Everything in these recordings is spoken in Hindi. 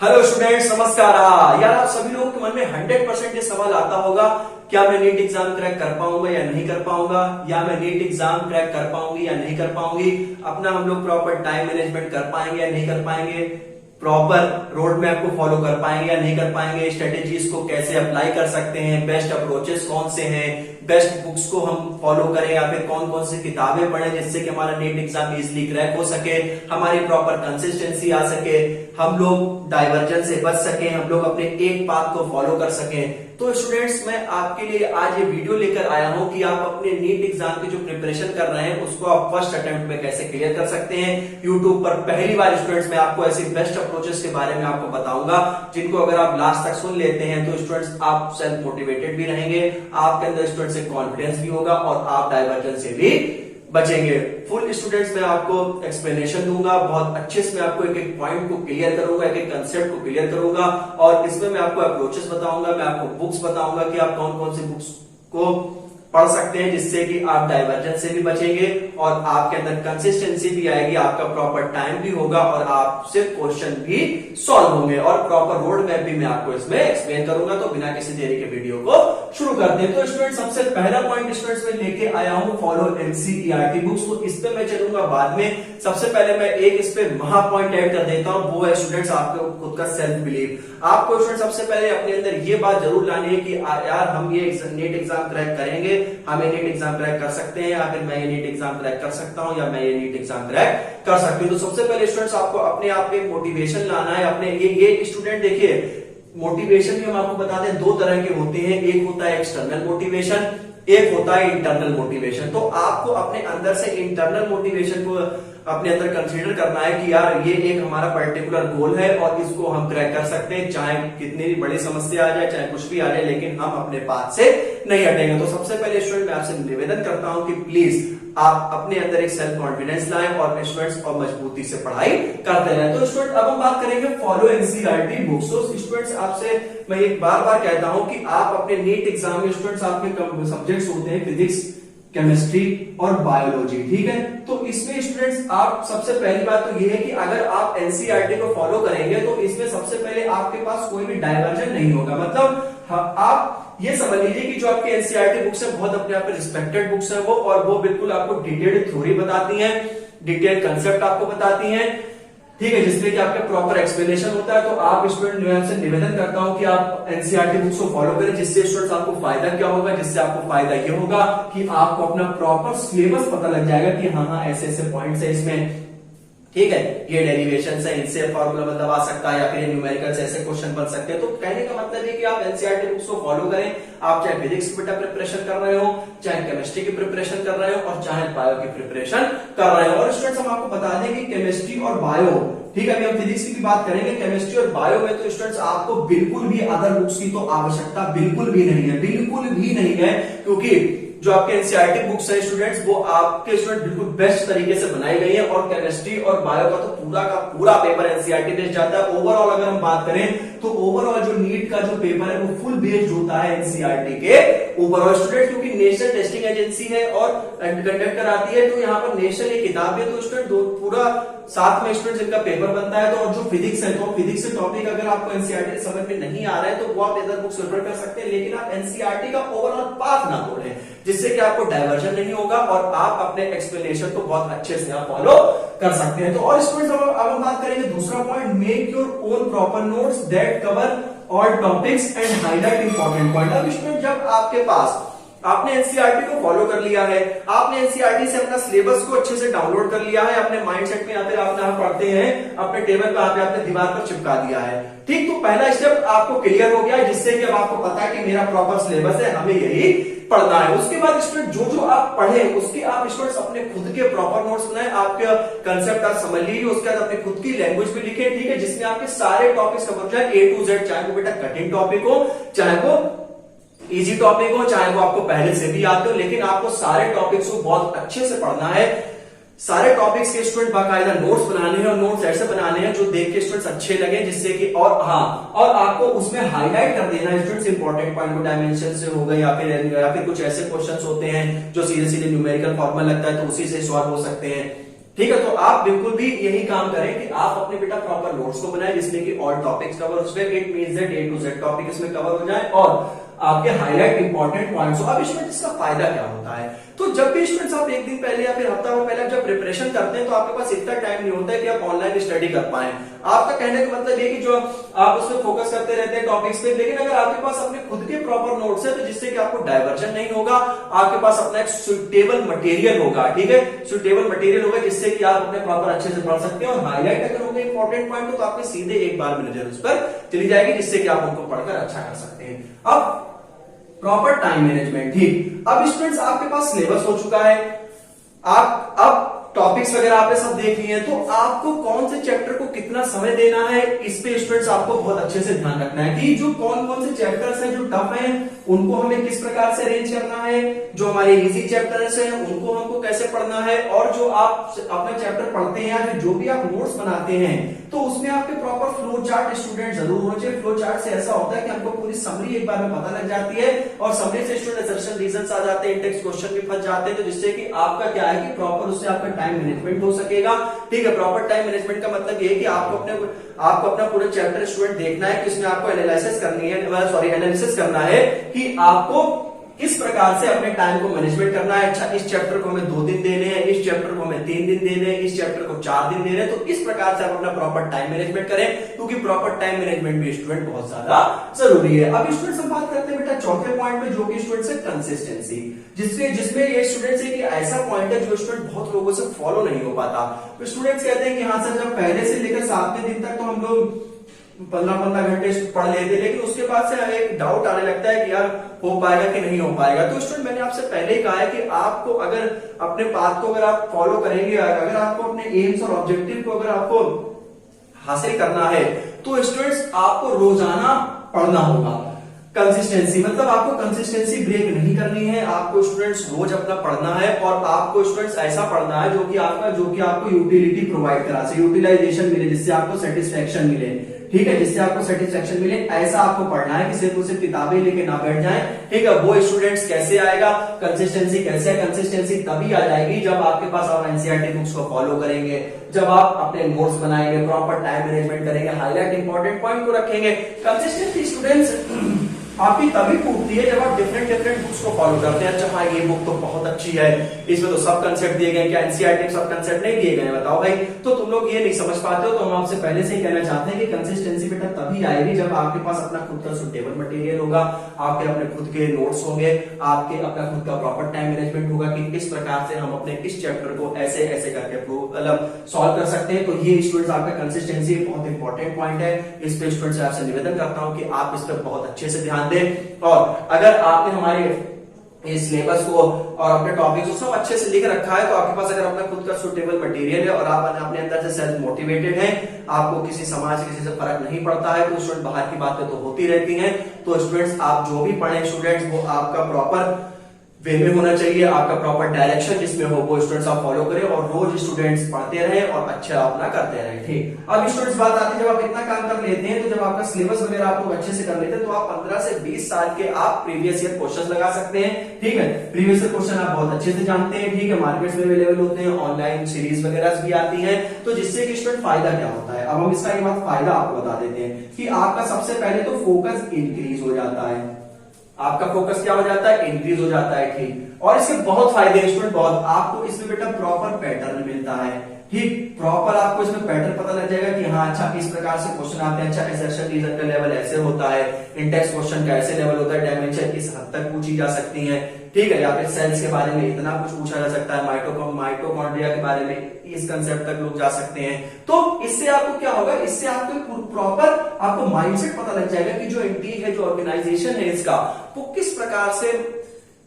हेलो स्टूडेंट्स, नमस्कार। यार आप सभी लोगों के मन में 100% ये सवाल आता होगा, क्या मैं नीट एग्जाम क्रैक कर पाऊंगा या नहीं कर पाऊंगा, या मैं नीट एग्जाम क्रैक कर पाऊंगी या नहीं कर पाऊंगी, अपना हम लोग प्रॉपर टाइम मैनेजमेंट कर पाएंगे या नहीं कर पाएंगे, प्रॉपर रोड मैप को फॉलो कर पाएंगे या नहीं कर पाएंगे, स्ट्रेटेजीज को कैसे अप्लाई कर सकते हैं, बेस्ट अप्रोचेस कौन से हैं, बेस्ट बुक्स को हम फॉलो करें या फिर कौन कौन सी किताबें पढ़ें जिससे कि हमारा नीट एग्जाम इजीली क्रैक हो सके, हमारी प्रॉपर कंसिस्टेंसी आ सके, हम लोग डाइवर्जन से बच सके, हम लोग अपने एक पाथ को फॉलो कर सकें। तो स्टूडेंट्स, मैं आपके लिए आज ये वीडियो लेकर आया हूं कि आप अपने नीट एग्जाम की जो प्रिपरेशन कर रहे हैं उसको आप फर्स्ट अटेम्प्ट में कैसे क्लियर कर सकते हैं। यूट्यूब पर पहली बार स्टूडेंट्स मैं आपको ऐसी बेस्ट अप्रोचेस के बारे में आपको बताऊंगा जिनको अगर आप लास्ट तक सुन लेते हैं तो स्टूडेंट्स आप सेल्फ मोटिवेटेड भी रहेंगे, आपके अंदर स्टूडेंट्स से कॉन्फिडेंस भी होगा और आप डाइवर्जन से भी बचेंगे। फुल स्टूडेंट्स मैं आपको एक्सप्लेनेशन दूंगा, बहुत अच्छे से मैं आपको एक एक पॉइंट को क्लियर करूंगा, एक एक कंसेप्ट को क्लियर करूंगा और इसमें मैं आपको अप्रोचेस बताऊंगा, मैं आपको बुक्स बताऊंगा कि आप कौन कौन सी बुक्स को पढ़ सकते हैं जिससे कि आप डाइवर्जन से भी बचेंगे और आपके अंदर कंसिस्टेंसी भी आएगी, आपका प्रॉपर टाइम भी होगा और आपसे क्वेश्चन भी सॉल्व होंगे और प्रॉपर रोड मैप भी मैं आपको इसमें एक्सप्लेन करूंगा। तो बिना किसी देरी के वीडियो को शुरू करते हैं। तो स्टूडेंट, सबसे पहला पॉइंट स्टूडेंट्स में लेके आया हूं, फॉलो एनसीईआरटी बुक्स। तो इस पे मैं चलूंगा बाद में, सबसे पहले मैं एक इस पे महा पॉइंट ऐड कर देता हूं, वो है स्टूडेंट्स आपको खुद का सेल्फ बिलीव। आपको स्टूडेंट सबसे पहले अपने अंदर ये बात जरूर लानी है कि यार हम ये नीट एग्जाम क्रैक करेंगे, हम ये नीट एग्जाम क्रैक कर सकते हैं, या फिर मैं ये नीट एग्जाम क्रैक कर सकता हूं, या मैं ये नीट एग्जाम क्रैक कर सकती हूँ। तो सबसे पहले स्टूडेंट्स आपको अपने आप में मोटिवेशन लाना है। अपने ये स्टूडेंट देखिए, मोटिवेशन भी हम आपको बताते हैं दो तरह के होते हैं, एक होता है एक्सटर्नल मोटिवेशन, एक होता है इंटरनल मोटिवेशन। तो आपको अपने अंदर से इंटरनल मोटिवेशन को अपने अंदर कंसीडर करना है कि यार ये एक हमारा पर्टिकुलर गोल है और इसको हम क्रैक कर सकते हैं, चाहे कितनी भी बड़ी समस्या आ जाए, चाहे कुछ भी आ जाए, लेकिन हम अपने पाथ से नहीं हटेंगे। तो सबसे पहले स्टूडेंट मैं आपसे निवेदन करता हूं कि प्लीज आप अपने अंदर एक सेल्फ कॉन्फिडेंस लाएं और स्टूडेंट्स और मजबूती से पढ़ाई करते रहें। तो स्टूडेंट अब हम बात करेंगे फॉलो एनसीईआरटी बुक्स। तो स्टूडेंट्स आपसे मैं एक बार बार कहता हूं कि आप अपने नीट एग्जाम में स्टूडेंट्स आपके सब्जेक्ट्स होते हैं फिजिक्स, केमिस्ट्री और बायोलॉजी, ठीक है। तो इसमें स्टूडेंट्स आप सबसे पहली बात तो ये है कि अगर आप एनसीईआरटी को फॉलो करेंगे तो इसमें सबसे पहले आपके पास कोई भी डाइवर्जन नहीं होगा। मतलब आप ये समझ लीजिए कि जो आपकी एनसीईआरटी बुक्स है बहुत अपने आप में रिस्पेक्टेड बुक्स है वो, और वो बिल्कुल आपको डिटेल्ड थ्योरी बताती हैं, डिटेल्ड कंसेप्ट आपको बताती हैं, ठीक है, जिसमें कि आपका प्रॉपर एक्सप्लेनेशन होता है। तो आप स्टूडेंट मैं आपसे निवेदन करता हूं कि आप एनसीईआरटी बुक्स को फॉलो करें, जिससे स्टूडेंट्स आपको फायदा क्या होगा, जिससे आपको फायदा ये होगा कि आपको अपना प्रॉपर सिलेबस पता लग जाएगा कि हाँ ऐसे ऐसे पॉइंट्स है इसमें, ठीक है, ये डेरिवेशन है, इनसे फॉर्मूला मतलब आ सकता है, या फिर न्यूमेरिकल से ऐसे क्वेश्चन बन सकते हैं। तो कहने का मतलब है कि आप एनसीईआरटी बुक्स को फॉलो करें, आप चाहे फिजिक्स की बेटा प्रिपरेशन कर रहे हो, चाहे केमिस्ट्री की प्रिपरेशन कर रहे हो और चाहे बायो की प्रिपरेशन कर रहे हो। और स्टूडेंट्स हम आपको बता दें कि केमिस्ट्री और बायो, ठीक है, अभी हम फिजिक्स की भी बात करेंगे, केमिस्ट्री और बायो में तो स्टूडेंट्स आपको बिल्कुल भी अदर बुक्स की तो आवश्यकता बिल्कुल भी नहीं है, बिल्कुल भी नहीं है, क्योंकि जो आपके एनसीईआरटी बुक्स है स्टूडेंट्स वो आपके स्टूडेंट बिल्कुल बेस्ट तरीके से बनाई गई है और केमिस्ट्री और बायो का तो पूरा का पूरा पेपर एनसीईआरटी बेस्ड जाता है। ओवरऑल अगर हम बात करें तो ओवरऑल जो नीट का जो पेपर है वो फुल बेस्ड होता है एनसीईआरटी के ओवरऑल स्टूडेंट, क्योंकि नेशनल टेस्टिंग एजेंसी है और कंडक्ट कराती है। तो यहाँ पर नेशनल एक किताब है, तो स्टूडेंट पूरा साथ में स्टूडेंट इनका पेपर बनता है। तो और जो फिजिक्स है, तो फिजिक्स से टॉपिक अगर आपको एनसीईआरटी समझ में नहीं आ रहा है तो वो आप अदर बुक्स रेफर कर सकते हैं, लेकिन आप एनसीईआरटी का ओवरऑल पाथ ना तोड़ें, जिससे कि आपको डाइवर्जन नहीं होगा और आप अपने एक्सप्लेनेशन को बहुत अच्छे से आप फॉलो कर सकते हैं। तो और स्टूडेंट्स अब हम बात करेंगे दूसरा point, make your own proper notes that cover all topics and highlight important point. अब स्टूडेंट जब आपके पास आपने एनसीईआरटी को फॉलो कर लिया है, आपने एनसीईआरटी से अपना सिलेबस को अच्छे से डाउनलोड कर लिया है, अपने माइंडसेट में आप पढ़ते हैं, अपने टेबल पे आपने दीवार पर चिपका दिया है, ठीक। तो पहला स्टेप आपको क्लियर हो गया है, जिससे कि अब आपको पता है कि मेरा प्रॉपर सिलेबस है, हमें यही पढ़ना है। उसके बाद स्टूडेंट जो जो आप पढ़े उसके आप स्टूडेंट्स अपने खुद के प्रॉपर नोट्स बनाए, आपके कंसेप्ट आप समझ लीजिए, उसके बाद अपनी खुद की लैंग्वेज में लिखे, ठीक है, जिसमें आपके सारे टॉपिक्स कवर हो जाए A to Z, चाहे वो बेटा कठिन टॉपिक हो, चाहे वो इजी टॉपिक हो, चाहे वो आपको पहले से भी आते हो, लेकिन आपको सारे टॉपिक्स को बहुत अच्छे से पढ़ना है। सारे टॉपिक्स के स्टूडेंट बाकायदा नोट्स बनाने हैं और नोट्स ऐसे बनाने हैं जो देख के स्टूडेंट्स अच्छे लगे, जिससे कि और आपको उसमें हाईलाइट कर देना है स्टूडेंट्स इंपॉर्टेंट पॉइंट को, डायमेंशन से हो गए या फिर कुछ ऐसे क्वेश्चंस होते हैं जो सीधे सीधे न्यूमेरिकल फॉर्मूला लगता है तो उसी से सॉल्व हो सकते हैं, ठीक है, तो आप बिल्कुल भी यही काम करें कि आप अपने बेटा प्रॉपर नोट्स को बनाएं जिसमें कि ऑल टॉपिक्स कवर उसमें it means that A to Z topic इसमें कवर हो जाए और आपके हाईलाइट इंपॉर्टेंट पॉइंट्स हो। अब इसमें इसका फायदा क्या होता है, तो जब भी स्टूडेंट्स आप एक दिन पहले या फिर हफ्ता भर पहले जब प्रिपरेशन करते हैं तो आपके पास इतना टाइम नहीं होता है कि आप ऑनलाइन स्टडी कर पाए। आपका कहने का मतलब ये कि जो आप उसमें फोकस करते रहते हैं टॉपिक्स पे, लेकिन अगर आपके पास अपने खुद के प्रॉपर नोट्स है तो जिससे कि आपको डाइवर्जन नहीं होगा, आपके पास अपना एक सुटेबल मटेरियल होगा, ठीक है, सुटेबल मटेरियल होगा जिससे कि आप अपने प्रॉपर अच्छे से पढ़ सकते हैं और हाईलाइट अगर होंगे इंपॉर्टेंट पॉइंट तो आपके सीधे एक बार में नजर उस पर चली जाएगी जिससे कि आप उनको पढ़कर अच्छा कर सकते हैं। अब प्रॉपर टाइम मैनेजमेंट, ठीक, अब स्टूडेंट्स आपके पास सिलेबस हो चुका है, आप अब टॉपिक्स वगैरह आपने सब देख लिए हैं, तो आपको कौन से चैप्टर को कितना समय देना है इस पे स्टूडेंट्स आपको बहुत अच्छे से ध्यान रखना है कि जो कौन कौन से चैप्टर्स हैं जो टफ हैं उनको हमें किस प्रकार से अरेंज करना है, जो हमारे इजी चैप्टर्स हैं उनको हमको कैसे पढ़ना है, और जो आप अपना चैप्टर पढ़ते हैं या जो भी आप नोट्स बनाते हैं तो उसमें आपके प्रॉपर फ्लो चार्ट स्टूडेंट जरूर होना चाहिए। फ्लो चार्ट से ऐसा होता है कि हमको पूरी समरी एक बार में पता लग जाती है और समरी से स्टूडेंट असर्शन रीजंस आ जाते हैं, इंडेक्स क्वेश्चन भी फंस जाते हैं, तो जिससे कि आपका क्या है कि प्रॉपर उससे आपका टाइम मैनेजमेंट हो सकेगा। ठीक है, प्रॉपर टाइम मैनेजमेंट का मतलब ये है कि आपको अपना पूरा चैप्टर स्टूडेंट देखना है कि इसमें आपको एनालिसिस करनी है, एनालिसिस करना है कि आपको किस प्रकार से अपने टाइम को मैनेजमेंट करना है। अच्छा, इस चैप्टर को हमें 2 दिन देने हैं, इस चैप्टर को हमें 3 दिन देने हैं, इस चैप्टर को 4 दिन देने हैं, तो इस प्रकार से आप अपना प्रॉपर टाइम मैनेजमेंट करें क्योंकि प्रॉपर टाइम मैनेजमेंट भी स्टूडेंट बहुत ज्यादा जरूरी है। अब स्टूडेंट्स हम बात करते हैं बेटा चौथे पॉइंट में जो कि स्टूडेंट्स है कंसिस्टेंसी, जिसमें ये स्टूडेंट्स है कि ऐसा पॉइंट है जो स्टूडेंट बहुत लोगों से फॉलो नहीं हो पाता। तो स्टूडेंट्स कहते हैं कि हाँ सर, जब पहले से लेकर 7वें दिन तक तो हम लोग 15-15 घंटे पढ़ लेते, लेकिन उसके बाद से हमें एक डाउट आने लगता है कि यार हो पाएगा कि नहीं हो पाएगा। तो स्टूडेंट मैंने आपसे पहले ही कहा है कि आपको अगर अपने पाथ को अगर आप फॉलो करेंगे, अगर आपको अपने एम्स और ऑब्जेक्टिव को अगर आपको हासिल करना है तो स्टूडेंट्स आपको रोजाना पढ़ना होगा। कंसिस्टेंसी मतलब आपको कंसिस्टेंसी ब्रेक नहीं करनी है, आपको स्टूडेंट्स रोज अपना पढ़ना है और आपको स्टूडेंट्स ऐसा पढ़ना है जो कि आपको यूटिलिटी प्रोवाइड करा से यूटिलाइजेशन मिले, जिससे आपको सेटिस्फेक्शन मिले, ठीक है, जिससे आपको सेटिस्फेक्शन मिले, ऐसा आपको पढ़ना है कि सिर्फ उसे किताबें लेके ना बैठ जाएं। ठीक है, वो स्टूडेंट्स कैसे आएगा कंसिस्टेंसी, कैसे कंसिस्टेंसी तभी आ जाएगी जब आपके पास आप एनसीईआरटी बुक्स को फॉलो करेंगे, जब आप अपने नोट्स बनाएंगे, प्रॉपर टाइम मैनेजमेंट करेंगे, हाईलाइट इंपॉर्टेंट पॉइंट को रखेंगे। कंसिस्टेंसी स्टूडेंट्स आपकी तभी टूटती है जब आप डिफरेंट बुक्स को फॉलो करते हैं। अच्छा हाँ, ये बुक तो बहुत अच्छी है, इसमें तो सब कंसेप्ट दिए गए, क्या एनसीईआरटी में सब कंसेप्ट नहीं दिए गए, बताओ भाई। तो तुम लोग ये नहीं समझ पाते हो, तो हम आपसे पहले से ही कहना चाहते हैं कि कंसिस्टेंसी बेटा तभी आएगी जब आपके पास अपना खुद का सुटेबल मटेरियल होगा, आपके अपने खुद के नोट्स होंगे, आपके अपना खुद का प्रॉपर टाइम मैनेजमेंट होगा कि किस प्रकार से हम अपने इस चैप्टर को ऐसे ऐसे करके मतलब सॉल्व कर सकते हैं। तो ये स्टूडेंट्स आपका कंसिस्टेंसी बहुत इंपॉर्टेंट पॉइंट है, इस पे स्टूडेंट्स से आपसे निवेदन करता हूं कि आप इस पर बहुत अच्छे से ध्यान दें। और अगर आपने हमारे सिलेबस को और अपने टॉपिक्स को सब अच्छे से लिख रखा है तो आपके पास अगर अपना खुद का सुटेबल मटेरियल है और आप अपने अंदर से सेल्फ मोटिवेटेड हैं, आपको किसी समाज किसी से फर्क नहीं पड़ता है, तो स्टूडेंट बाहर की बातें तो होती रहती हैं, तो स्टूडेंट्स आप जो भी पढ़ें स्टूडेंट्स वो आपका प्रॉपर वे में होना चाहिए, आपका प्रॉपर डायरेक्शन जिसमें हो वो स्टूडेंट्स आप फॉलो करें और रोज स्टूडेंट्स पढ़ते रहें और अच्छा अपना करते रहें। ठीक, अब स्टूडेंट्स बात आती है जब आप इतना काम कर लेते हैं तो जब आपका सिलेबस वगैरह आप लोग अच्छे से कर लेते हैं तो आप 15 से 20 साल के आप प्रीवियस ईयर क्वेश्चन लगा सकते हैं। ठीक है, प्रीवियस ईयर क्वेश्चन आप बहुत अच्छे से जानते हैं, ठीक है, मार्केट में अवेलेबल होते हैं, ऑनलाइन सीरीज वगैरह भी आती है, तो जिससे कि स्टूडेंट फायदा क्या होता है। अब हम इसका एक बात फायदा आपको बता देते हैं कि आपका सबसे पहले तो फोकस इंक्रीज हो जाता है, आपका फोकस क्या हो जाता है, इंक्रीज हो जाता है। ठीक, और इसके बहुत फायदे हैं स्टूडेंट, बहुत, आपको इसमें बेटा प्रॉपर पैटर्न मिलता है। ठीक, प्रॉपर आपको इसमें पैटर्न पता लग जाएगा कि हाँ अच्छा इस प्रकार से क्वेश्चन आते हैं, अच्छा असर्शन रीजन का लेवल ऐसे होता है, इंडेक्स क्वेश्चन का ऐसे लेवल होता है, डायमेंशन इस हद तक पूछी जा सकती है, ठीक है, या फिर सेल्स के बारे में इतना कुछ पूछा जा सकता है, माइटोकॉन्ड्रिया के बारे में इस कंसेप्ट तक लोग जा सकते हैं। तो इससे आपको क्या होगा, इससे आपको प्रॉपर आपको माइंडसेट पता लग जाएगा कि जो इंटीक है, जो ऑर्गेनाइजेशन है इसका, वो किस प्रकार से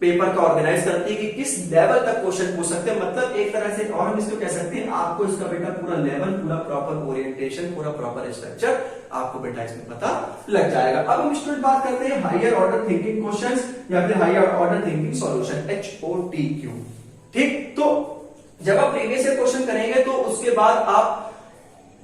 पेपर का ऑर्गेनाइज करती है कि किस लेवल तक क्वेश्चन पूछ सकते हैं। मतलब एक तरह से और हम इसको कह सकते हैं आपको इसका बेटा पूरा लेवल, पूरा प्रॉपर ओरिएंटेशन, पूरा प्रॉपर स्ट्रक्चर आपको बेटा इसमें पता लग जाएगा। अब हम स्टूडेंट बात करते हैं हायर ऑर्डर थिंकिंग क्वेश्चंस या फिर higher order thinking solution, HOTQ। ठीक, तो जब आप प्रीवियस ईयर क्वेश्चन करेंगे तो उसके बाद आप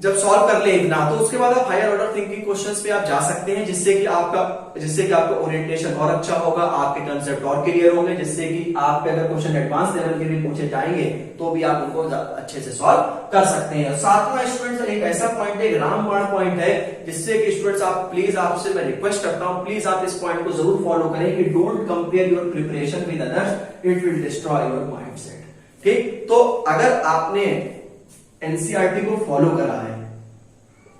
जब सॉल्व कर ले इतना, तो उसके बाद आप हायर ऑर्डर थिंकिंग क्वेश्चंस पे आप जा सकते हैं, जिससे कि आपका ओरिएंटेशन और अच्छा होगा, आपके कंसेप्ट और क्लियर होंगे, जिससे कि आप अगर क्वेश्चन एडवांस लेवल के भी पूछे जाएंगे तो भी आप उनको अच्छे से सॉल्व कर सकते हैं। सातवां स्टूडेंट्स एक ऐसा पॉइंट है, एक रामबाण पॉइंट है, जिससे कि स्टूडेंट्स आप प्लीज, आपसे मैं रिक्वेस्ट करता हूं, प्लीज आप इस पॉइंट को जरूर फॉलो करें कि don't compare your preparation with others, it will destroy your mindset. ठीक, तो अगर आपने एनसीईआरटी को फॉलो करा है,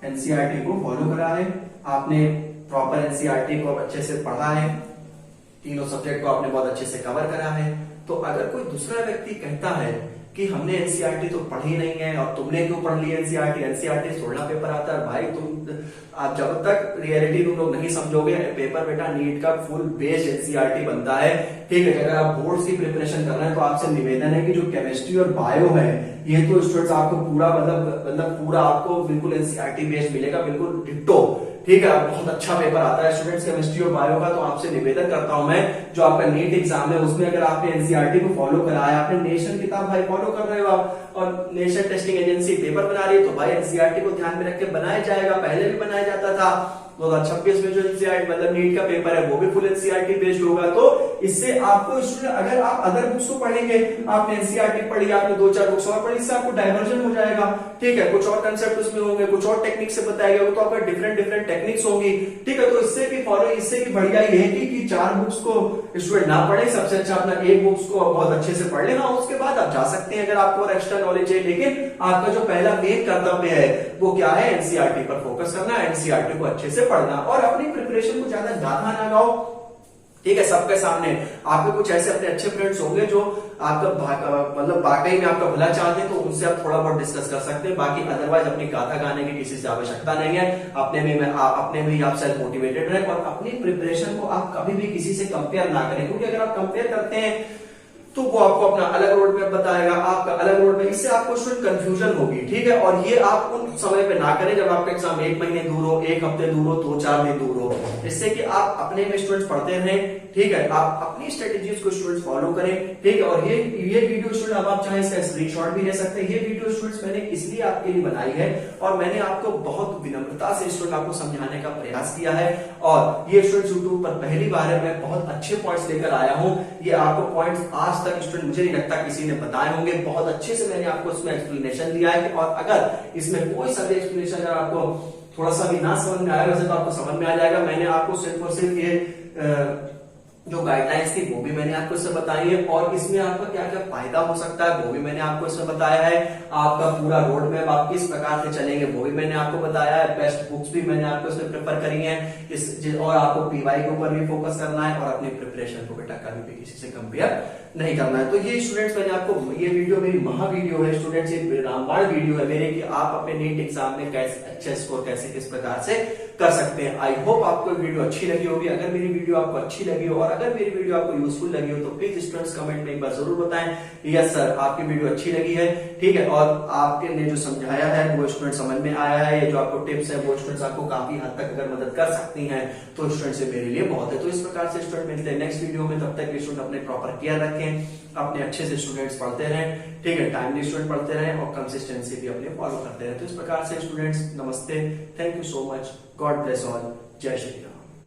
एनसीईआरटी को फॉलो करा है, आपने प्रॉपर एनसीईआरटी को अच्छे से पढ़ा है, तीनों सब्जेक्ट को आपने बहुत अच्छे से कवर करा है, तो अगर कोई दूसरा व्यक्ति कहता है कि हमने एनसीईआरटी तो पढ़ी नहीं है और तुमने क्यों पढ़ ली एनसीईआरटी, एनसीईआरटी 16 पेपर आता है, भाई आप जब तक रियलिटी तुम लोग नहीं समझोगे, पेपर बेटा नीट का फुल बेस एनसीईआरटी बनता है। ठीक है, अगर आप बोर्ड्स की प्रिपरेशन कर रहे हैं तो आपसे निवेदन है कि जो केमिस्ट्री और बायो है, ये तो स्टूडेंट्स आपको पूरा मतलब पूरा आपको बिल्कुल एनसीईआरटी बेस मिलेगा, बिल्कुल डिट्टो। ठीक है, बहुत अच्छा पेपर आता है स्टूडेंट्स केमिस्ट्री और बायो का, तो आपसे निवेदन करता हूं मैं, जो आपका नीट एग्जाम है उसमें अगर आपने एनसीईआरटी को फॉलो करा है, आपने नेशन किताब भाई फॉलो कर रहे हो आप, और नेशन टेस्टिंग एजेंसी पेपर बना रही है, तो भाई एनसीईआरटी को ध्यान में रख के बनाया जाएगा, पहले भी बनाया जाता था। 2026 में जो एनसीईआरटी मतलब नीट का पेपर है वो भी फुल एनसीईआरटी बेस्ड होगा, तो इससे आपको स्टूडेंट, अगर आप अदर बुक्स को पढ़ेंगे, आपने एनसीईआरटी पढ़ी, आपने 2-4 बुक्स और पढ़ी, इससे आपको डाइवर्जन हो जाएगा। ठीक है, कुछ और कंसेप्ट उसमें होंगे, कुछ और टेक्निक से बताया गया, तो आपका डिफरेंट टेक्निक्स होंगी। ठीक है, तो इससे भी फॉलो, इससे भी बढ़िया ये है कि 4 बुक्स को स्टूडेंट ना पढ़े, सबसे अच्छा अपना एक बुक्स को बहुत अच्छे से पढ़ लेना, उसके बाद आप जा सकते हैं अगर आपको और एक्स्ट्रा नॉलेज है। लेकिन आपका जो पहला मेन कर्तव्य है वो क्या है, एनसीईआरटी पर फोकस करना, एनसीईआरटी को अच्छे से पढ़ना और अपनी प्रिपरेशन को ज्यादा गाथा ना गाओ। ठीक है, सबके सामने आपके कुछ ऐसे अपने अच्छे फ्रेंड्स होंगे जो आपका मतलब वाकई में आपका भला चाहते हैं, तो उनसे आप थोड़ा बहुत डिस्कस कर सकते हैं। बाकी अदरवाइज अपनी गाथा गाने की किसी से आवश्यकता नहीं है। अपने में ही आप सेल्फ मोटिवेटेड रहें और अपनी प्रिपरेशन को आप कभी भी किसी से कंपेयर ना करें, क्योंकि अगर आप कंपेयर करते हैं तो वो आपको अपना अलग रोड मैप बताएगा, आपका अलग रोड मैप, इससे आपको स्टूडेंट कंफ्यूजन होगी। ठीक है, और ये आप उन समय पे ना करें जब आपका एग्जाम 1 महीने दूर हो, 1 हफ्ते दूर हो, 2-4 दिन दूर हो, इससे कि आप अपने में स्टूडेंट्स पढ़ते रहें। ठीक है, आप अपनी स्ट्रेटेजीज को स्टूडेंट्स फॉलो करें। ठीक है, और ये वीडियो स्टूडेंट अब आप चाहे इसका स्क्रीनशॉट भी ले सकते हैं। ये वीडियो स्टूडेंट्स मैंने इसलिए आपके लिए बनाई है और मैंने आपको बहुत विनम्रता से स्टूडेंट आपको समझाने का प्रयास किया है, और ये स्टूडेंट्स यूट्यूब पर पहली बार है, मैं बहुत अच्छे पॉइंट्स लेकर आया हूं। ये आपको पॉइंट्स आज तक स्टूडेंट मुझे नहीं लगता किसी ने बताए होंगे, बहुत अच्छे से मैंने आपको इसमें एक्सप्लेनेशन दिया है। और अगर इसमें कोई सा भी एक्सप्लेनेशन अगर आपको थोड़ा सा भी ना समझ में आएगा, वैसे तो आपको समझ में आ जाएगा। मैंने आपको सिर्फ और सिर्फ ये जो गाइडलाइंस थी वो भी मैंने आपको इसमें बताई है, और इसमें आपका क्या क्या फायदा हो सकता है वो भी मैंने आपको इसमें बताया है। आपका पूरा रोड मैप आप किस प्रकार से चलेंगे वो भी मैंने आपको बताया है। बेस्ट बुक्स भी मैंने आपको इसमें प्रेफर करी है, और आपको पीवाई के ऊपर भी फोकस करना है, और अपनी प्रिपरेशन को बेटा कभी भी किसी से कंपेयर नहीं करना है। तो ये स्टूडेंट्स मैंने आपको, ये वीडियो मेरी महा वीडियो है स्टूडेंट्स, ये रामबाण वीडियो है मेरे कि आप अपने नीट एग्जाम में कैसे अच्छे स्कोर कैसे किस प्रकार से कर सकते हैं। आई होप आपको वीडियो अच्छी लगी होगी। अगर मेरी वीडियो आपको अच्छी लगी हो और अगर मेरी वीडियो आपको यूजफुल लगी हो तो प्लीज स्टूडेंट्स कमेंट में एक बार जरूर बताएं, यस सर आपकी वीडियो अच्छी लगी है। ठीक है, और आपके ने जो समझाया है वो स्टूडेंट समझ में आया है, ये जो आपको टिप्स है वो स्टूडेंट्स आपको काफी हद तक अगर मदद कर सकती हैं तो स्टूडेंट से मेरे लिए बहुत है। तो इस प्रकार से स्टूडेंट मिलते हैं नेक्स्ट वीडियो में, तब तक स्टूडेंट अपने प्रॉपर केयर रखें, अपने अच्छे से स्टूडेंट्स पढ़ते रहें। ठीक है, टाइमली स्टूडेंट पढ़ते रहें और कंसिस्टेंसी भी अपने फॉलो करते रहें। तो इस प्रकार से स्टूडेंट्स नमस्ते, thank you so much, God bless all, जय श्री राम।